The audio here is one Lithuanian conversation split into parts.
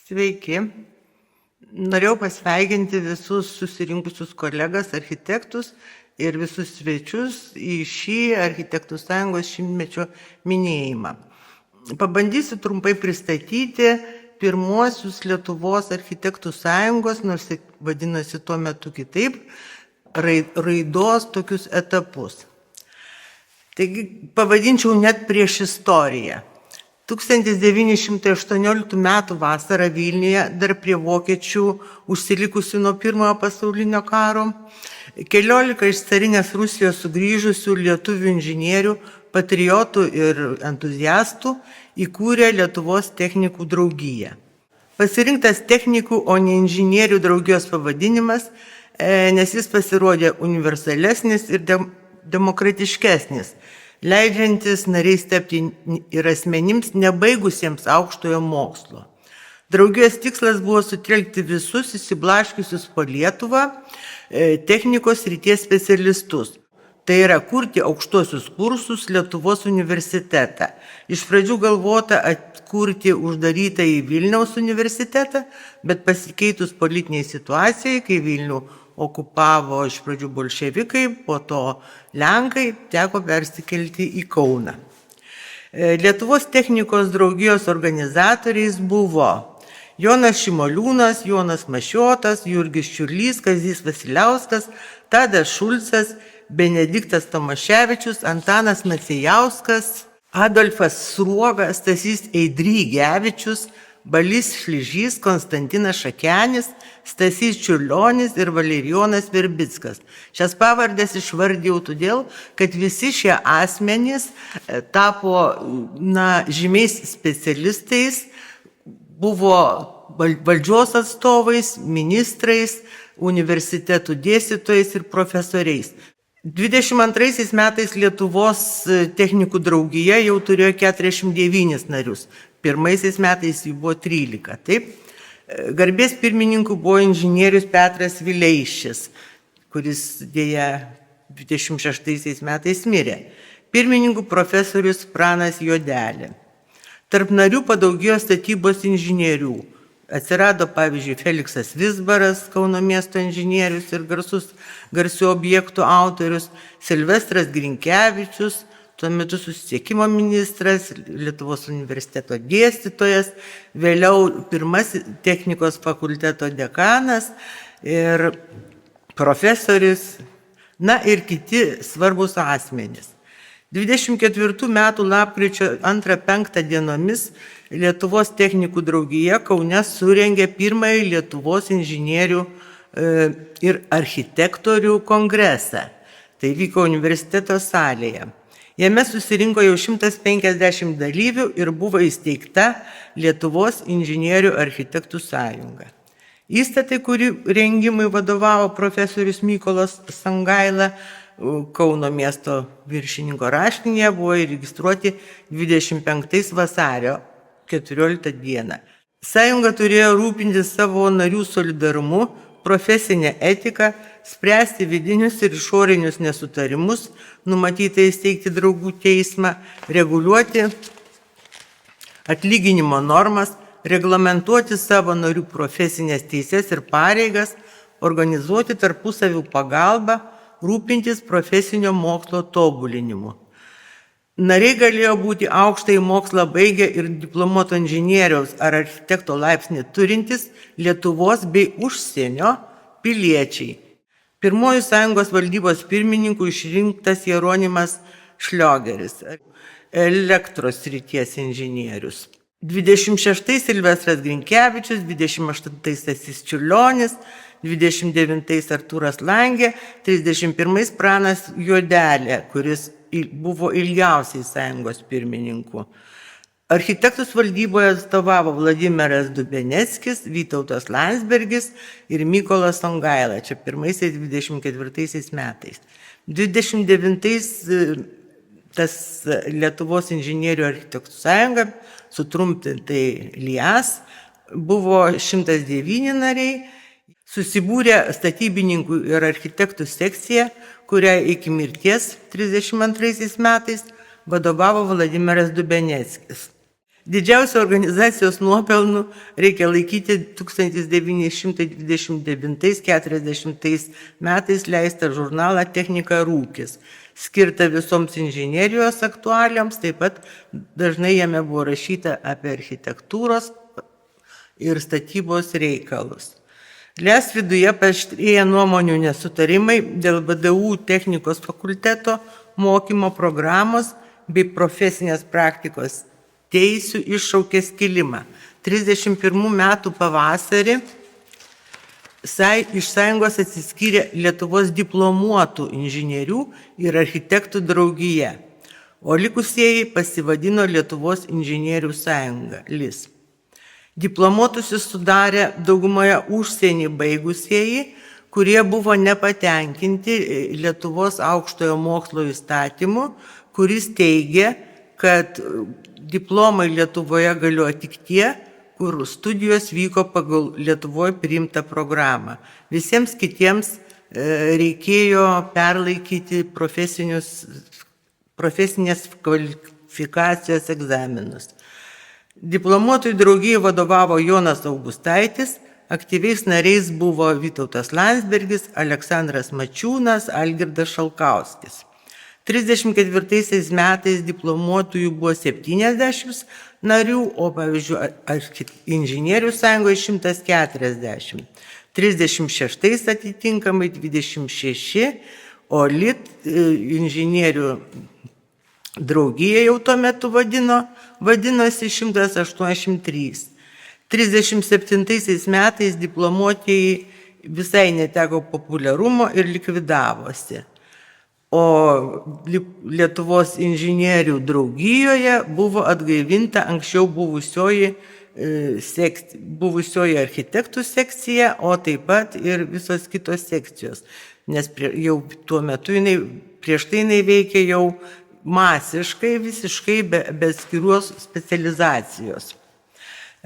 Sveiki. Norėjau pasveikinti visus susirinkusius kolegas, architektus ir visus svečius į šį Architektų sąjungos 100-mečio minėjimą. Pabandysiu trumpai pristatyti pirmuosius Lietuvos Architektų sąjungos, nors vadinasi tuo metu kitaip, raidos tokius etapus. Taigi pavadinčiau net prieš istoriją. 1918 m. vasarą Vilniuje, dar prie vokiečių užsilikusių nuo Pirmojo pasaulinio karo, 14 iš carinės Rusijos sugrįžusių lietuvių inžinierių, patriotų ir entuziastų įkūrė Lietuvos technikų draugiją. Pasirinktas technikų, o ne inžinierių draugijos pavadinimas, nes jis pasirodė universalesnis ir demokratiškesnis, leidžiantis nariais tapti ir asmenims nebaigusiems aukštojo mokslo. Draugijos tikslas buvo sutelkti visus įsiblaškiusius po Lietuvą technikos srities specialistus. Tai yra kurti aukštuosius kursus Lietuvos universitetą. Iš pradžių galvota atkurti uždarytą į Vilniaus universitetą, bet pasikeitus politiniai situacijai, kai Vilnių okupavo iš pradžių bolševikai, po to lenkai, teko persikelti į Kauną. Lietuvos technikos draugijos organizatoriais buvo Jonas Šimoliūnas, Jonas Mašiotas, Jurgis Čiurlys, Kazys Vasiliauskas, Tadas Šulcas, Benediktas Tomaševičius, Antanas Macijauskas, Adolfas Sruogas, Stasys Eidrygevičius, Balys Šližys, Konstantinas Šakenis, Stasys Čiurlionis ir Valerijonas Verbickas. Šias pavardės išvardėjau todėl, kad visi šie asmenys tapo žymiais specialistais, buvo valdžios atstovais, ministrais, universitetų dėstytojais ir profesoriais. 22 metais Lietuvos technikų draugija jau turėjo 49 narius. Pirmaisiais metais jų buvo 13. Taip? Garbės pirmininku buvo inžinierius Petras Vileišis, kuris dėja 26 metais mirė. Pirmininku profesorius Pranas Juodelė. Tarp narių padaugėjo statybos inžinierių. Atsirado, pavyzdžiui, Feliksas Vizbaras, Kauno miesto inžinierius ir garsių objektų autorius, Silvestras Grinkevičius, tuo metu susisiekimo ministras, Lietuvos universiteto dėstytojas, vėliau pirmasis technikos fakulteto dekanas ir profesorius, ir kiti svarbus asmenys. 24 metų lapkričio 2-5 dienomis Lietuvos technikų draugija Kaune surengė pirmąjį Lietuvos inžinierių ir architektorių kongresą. Tai vyko universiteto salėje. Jame susirinko jau 150 dalyvių ir buvo įsteigta Lietuvos inžinierių architektų sąjunga. Įstatai, kurių rengimui vadovavo profesorius Mykolas Sangaila, Kauno miesto viršininko raštinėje, buvo įregistruoti 25 vasario 14 dieną. Sąjunga turėjo rūpintis savo narių solidarumu, profesinę etiką, spręsti vidinius ir išorinius nesutarimus, numatyta įsteigti draugų teismą, reguliuoti atlyginimo normas, reglamentuoti savo narių profesinės teises ir pareigas, organizuoti tarpusavio pagalbą, rūpintis profesinio mokslo tobulinimu. Nariai galėjo būti aukštąjį mokslą baigę ir diplomuoto inžinieriaus ar architekto laipsnį turintys Lietuvos bei užsienio piliečiai. Pirmojų sąjungos valdybos pirmininkų išrinktas Jeronimas Šliogeris, elektros srities inžinierius. 26 Silvestras Grinkevičius, 28 Stasys Čiurlionis, 29 Artūras Langė, 31 Pranas Juodelė, kuris buvo ilgiausiai sąjungos pirmininku. Architektus valdyboje atstovavo Vladimiras Dubeneckis, Vytautas Landsbergis ir Mykolas Songaila, čia pirmaisiais 24 metais. 29 tas Lietuvos inžinierių architektų sąjunga, sutrumpintai LIAS, buvo 109 nariai. Susibūrė statybininkų ir architektų sekcija, kuriai iki mirties 32 metais vadovavo Vladimiras Dubeneckis. Didžiausių organizacijos nuopelnų reikia laikyti 1929–40 metais leistą žurnalą Technika Rūkis, skirtą visoms inžinerijos aktualiams, taip pat dažnai jame buvo rašyta apie architektūros ir statybos reikalus. LES viduje paaštrėja nuomonių nesutarimai dėl VDU technikos fakulteto mokymo programos bei profesinės praktikos teisių iššaukė skilimą. 31 metų pavasarį iš sąjungos atsiskyrė Lietuvos diplomuotų inžinierių ir architektų draugija, o likusieji pasivadino Lietuvos inžinierių sąjunga LIS. Diplomuotusius sudarė daugumoje užsienį baigusieji, kurie buvo nepatenkinti Lietuvos aukštojo mokslo įstatymu, kuris teigia, kad diplomai Lietuvoje galioja tik tie, kur studijos vyko pagal Lietuvoje priimtą programą. Visiems kitiems reikėjo perlaikyti profesinės kvalifikacijos egzaminus. Diplomuotojų draugijai vadovavo Jonas Augustaitis, aktyviais nariais buvo Vytautas Landsbergis, Aleksandras Mačiūnas, Algirdas Šalkauskis. 34 metais diplomuotųjų buvo 70 narių, o pavyzdžiui, inžinierių sąjungoje 140. 36 atitinkamai 26, o LIT inžinierių draugija jau tuo metu vadinosi 183. 37 metais diplomuotieji visai neteko populiarumo ir likvidavosi. O Lietuvos inžinierių draugijoje buvo atgaivinta anksčiau buvusioji architektų sekcija, o taip pat ir visos kitos sekcijos, nes jau tuo metu prieš tai jinai veikė jau masiškai, visiškai be skiros specializacijos.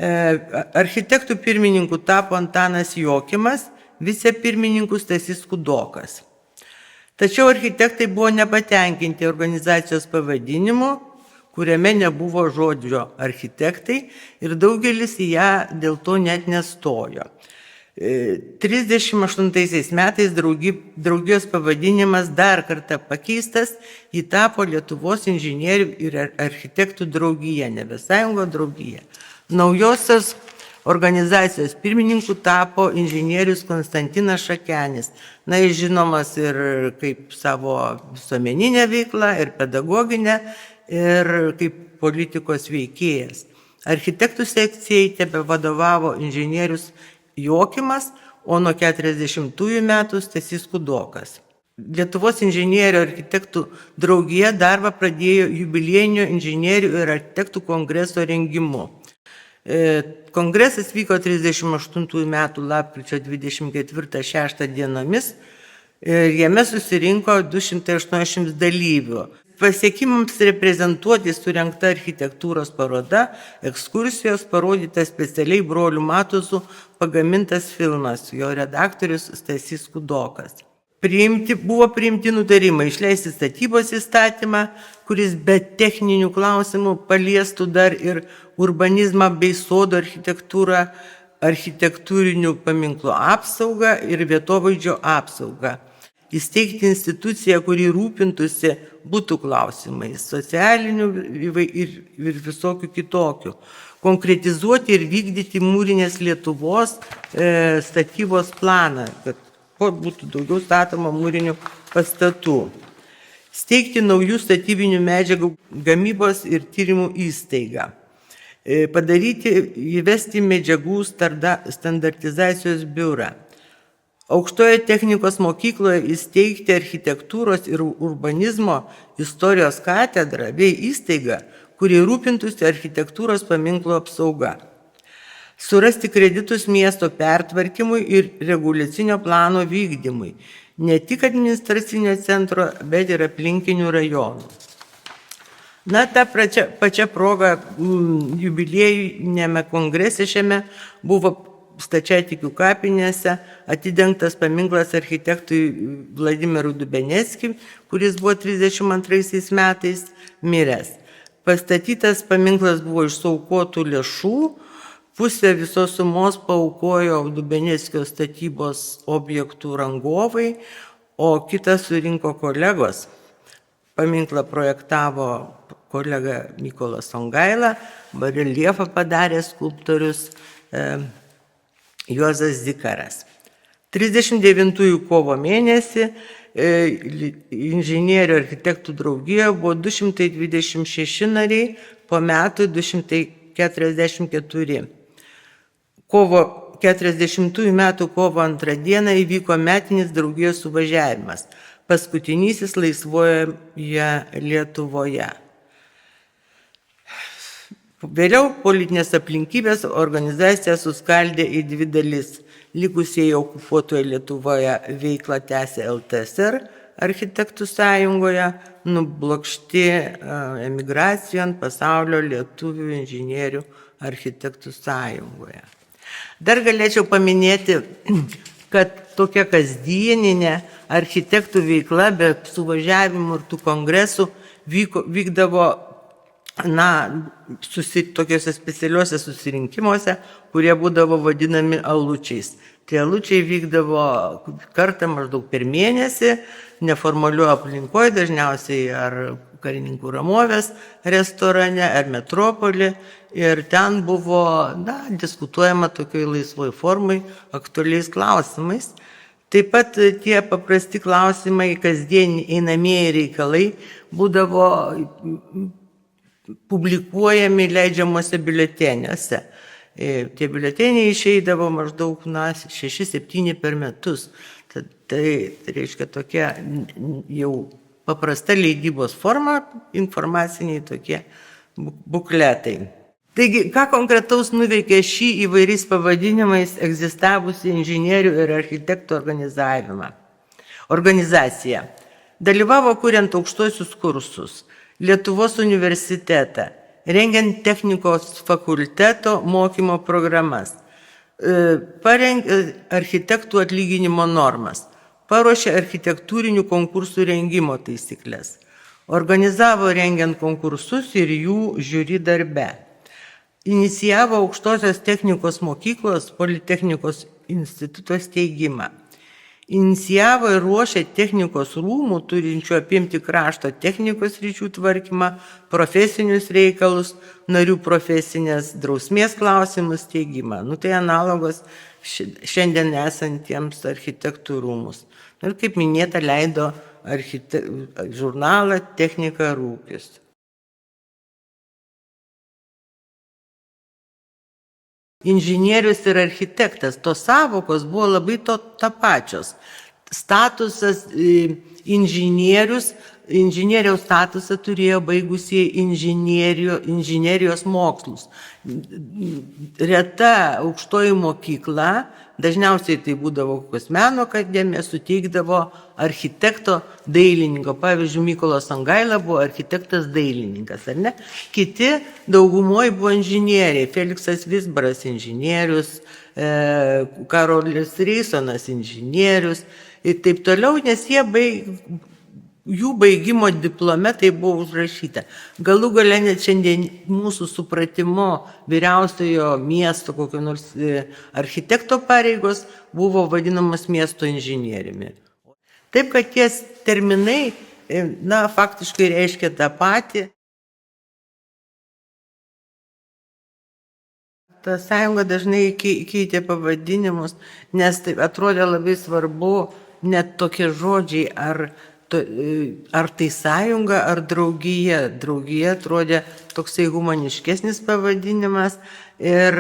Architektų pirmininku tapo Antanas Jokimas, vicepirmininku Stasys Kudokas. Tačiau architektai buvo nepatenkinti organizacijos pavadinimu, kuriame nebuvo žodžio architektai ir daugelis į ją dėl to net nestojo. 38 metais draugijos pavadinimas dar kartą pakeistas, ji tapo Lietuvos inžinierių ir architektų draugija, nebe sąjungo draugija. Naujosios organizacijos pirmininku tapo inžinierius Konstantinas Šakenis. Jis žinomas ir kaip savo visuomeninę veiklą, ir pedagoginę, ir kaip politikos veikėjas. Architektų sekcijai tebevadovavo inžinierius Jokimas, o nuo 40 metų Stasys Kudokas. Lietuvos inžinierių architektų draugija darbą pradėjo jubiliejinio inžinierių ir architektų kongreso rengimu. Kongresas vyko 38 metų lapkričio 24–6 dienomis ir jame susirinko 280 dalyvių. Pasiekimams reprezentuoti surengta architektūros paroda, ekskursijos, parodytas specialiai brolių Matuzų pagamintas filmas, jo redaktorius Stasys Kudokas. Buvo priimti nutarimai išleisti statybos įstatymą, kuris be techninių klausimų paliestų dar ir urbanizmą bei sodo architektūrą, architektūrinių paminklų apsaugą ir vietovaizdžio apsaugą. Įsteigti instituciją, kuri rūpintųsi butų klausimais, socialinių ir visokių kitokių. Konkretizuoti ir vykdyti mūrinės Lietuvos statybos planą, kad būtų daugiau statoma mūrinių pastatų. Steigti naujų statybinių medžiagų gamybos ir tyrimų įstaigą. Įvesti medžiagų standartizacijos biurą. Aukštoje technikos mokykloje įsteigti architektūros ir urbanizmo istorijos katedrą bei įstaigą, kuri rūpintųsi architektūros paminklų apsauga. Surasti kreditus miesto pertvarkymui ir reguliacinio plano vykdymui, ne tik administracinio centro, bet ir aplinkinių rajonų. Ta pačia proga jubiliejinėme kongrese šiame buvo Stačiatikių kapinėse atidengtas paminklas architektui Vladimirui Dubeneckiui, kuris buvo 32 metais miręs. Pastatytas paminklas buvo iš suaukotų lėšų, pusę visos sumos paaukojo Dubeneckio statybos objektų rangovai, o kitą surinko kolegos. Paminklą projektavo kolega Mykolas Songaila, bareljefą padarė skulptorius Juozas Zikaras. 39 kovo mėnesį inžinierių architektų draugijoje buvo 226 nariai, po metų 244. Kovo 40 metų kovo 2 dieną įvyko metinis draugijos suvažiavimas, paskutinysis laisvoje Lietuvoje. Vėliau politinės aplinkybės organizaciją suskaldė į dvi dalis. Likusieji okupuotoje Lietuvoje veiklą tęsė LTSR architektų sąjungoje, nublokšti emigracijon pasaulio lietuvių inžinierių architektų sąjungoje. Dar galėčiau paminėti, kad tokia kasdieninė architektų veikla be suvažiavimų ir tų kongresų vykdavo tokiuose specialiuose susirinkimuose, kurie būdavo vadinami alučiais. Tie alučiai vykdavo kartą maždaug per mėnesį, neformaliu aplinkoje, dažniausiai ar karininkų ramovės restorane, ar metropolį. Ir ten buvo diskutuojama tokioj laisvoj formai, aktualiais klausimais. Taip pat tie paprasti klausimai, kasdieniai einamieji reikalai būdavo publikuojami leidžiamuose biuleteniuose. Tie biuleteniai išeidavo maždaug 6-7 per metus. Tai reiškia tokia jau paprasta leidybos forma, informaciniai tokie bukletai. Taigi, ką konkretaus nuveikė šį įvairiais pavadinimais egzistavusi inžinierių ir architektų organizacija. Dalyvavo kuriant aukštuosius kursus, Lietuvos universitetą, rengiant technikos fakulteto mokymo programas, parengė architektų atlyginimo normas, paruošė architektūrinių konkursų rengimo taisyklės, organizavo rengiant konkursus ir jų žiūri darbe, inicijavo aukštosios technikos mokyklos Politechnikos instituto steigimą, inicijavo ir ruošė technikos rūmų, turinčių apimti krašto technikos sričių tvarkymą, profesinius reikalus, narių profesinės drausmės klausimus steigimą. Tai analogos šiandien esantiems architektų rūmus. Ir kaip minėta, leido žurnalą Technika ir ūkis. Inžinierius ir architektas, tos sąvokos buvo labai tapačios. Statusas inžinieriaus statusą turėjo baigusieji inžinerijos mokslus. Reta aukštoji mokykla, dažniausiai tai būdavo kokios meno akademija, suteikdavo architekto dailininko. Pavyzdžiui, Mykolas Songaila buvo architektas dailininkas, ar ne? Kiti daugumoje buvo inžinieriai. Feliksas Vizbaras inžinierius, Karolis Reisonas inžinierius ir taip toliau, nes jų baigimo diplome tai buvo užrašyta. Galų gale net šiandien mūsų supratimo vyriausiojo miesto kokio nors architekto pareigos buvo vadinamas miesto inžinieriumi. Taip, kad tie terminai, faktiškai reiškia tą patį. Ta sąjunga dažnai keitė pavadinimus, nes tai atrodė labai svarbu net tokie žodžiai, ar tai sąjunga, ar draugija. Draugija atrodė toksai humaniškesnis pavadinimas ir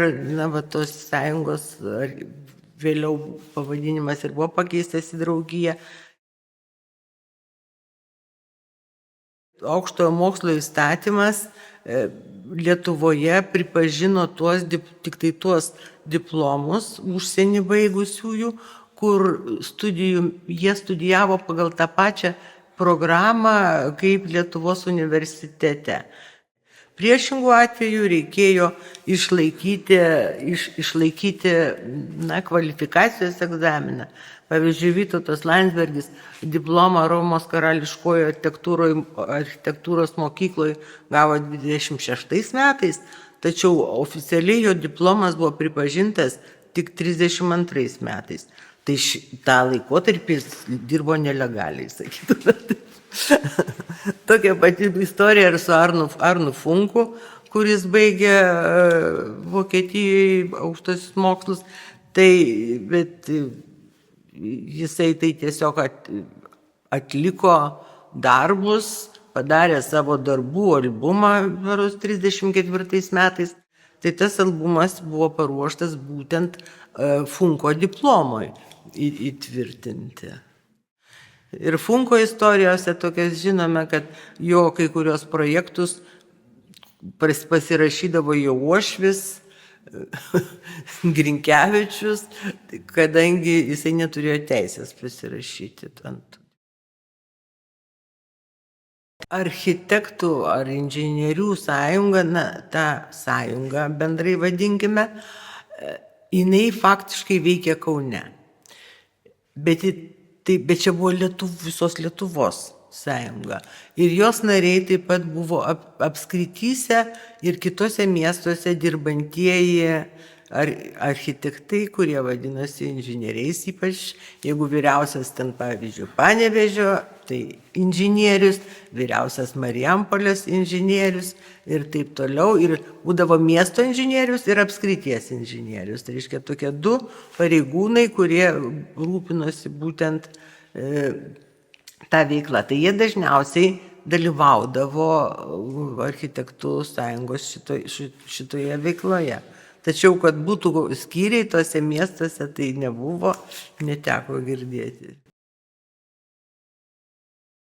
tos sąjungos vėliau pavadinimas ir buvo pakeistas į draugiją. Aukštojo mokslo įstatymas Lietuvoje pripažino tik tuos diplomus užsienį baigusiųjų, kur jie studijavo pagal tą pačią programą kaip Lietuvos universitete. Priešingų atveju reikėjo išlaikyti kvalifikacijos egzaminą. Pavyzdžiui, Vytautas Landsbergis diplomą Romos karališkojo architektūros mokykloje gavo 26 metais, tačiau oficialiai jo diplomas buvo pripažintas tik 32 metais. Tai tą laikotarpį jis dirbo nelegaliai, sakytume. Tokia pati istorija ir su Arnu Funku, kuris baigė Vokietijoje aukštosius mokslus. Bet jisai tai tiesiog atliko darbus, padarė savo darbų albumą 34 metais. Tai tas albumas buvo paruoštas būtent Funko diplomui įtvirtinti. Ir Funko istorijose tokias žinome, kad jo kai kurios projektus pasirašydavo jo Uošvis, Grinkevičius, kadangi jisai neturėjo teisės pasirašyti. Architektų ar inžinierių sąjunga, tą sąjungą bendrai vadinkime, jinai faktiškai veikia Kaune. Bet čia buvo visos Lietuvos sąjunga. Ir jos nariai taip pat buvo apskrityse ir kitose miestuose dirbantieji architektai, kurie vadinosi inžinieriais, ypač jeigu vyriausias ten, pavyzdžiui, Panevėžio, tai inžinierius, vyriausias Marijampolės inžinierius ir taip toliau. Ir būdavo miesto inžinierius ir apskrities inžinierius. Tai reiškia tokie du pareigūnai, kurie rūpinosi būtent tą veiklą. Tai jie dažniausiai dalyvaudavo architektų sąjungos šitoje veikloje. Tačiau, kad būtų skyriai tose miestuose, tai nebuvo, neteko girdėti.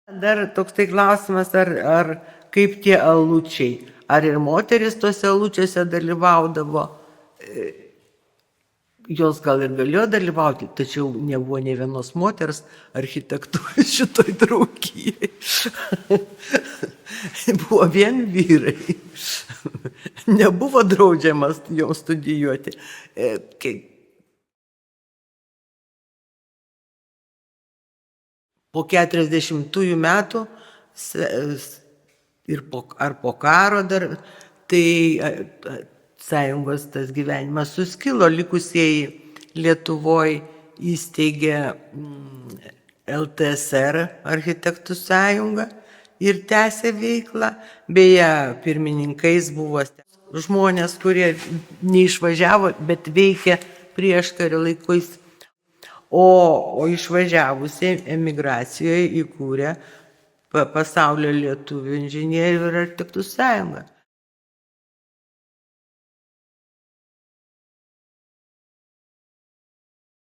Dar toks tai klausimas, ar kaip tie alučiai, ar ir moteris tose alučiuose dalyvaudavo. Jos gal ir galėjo dalyvauti, tačiau nebuvo nė vienos moters architektų šitoj draugijai. Buvo vien vyrai. Nebuvo draudžiamas jau studijuoti. Po 40 metų ar po karo dar, tai sąjungos tas gyvenimas suskilo, likusieji Lietuvoje įsteigė LTSR architektų sąjungą ir tęsė veiklą. Beje, pirmininkais buvo žmonės, kurie neišvažiavo, bet veikė prieškario laikais. O išvažiavusiai emigracijoje įkūrė Pasaulio lietuvių inžinierių ir architektų sąjungą.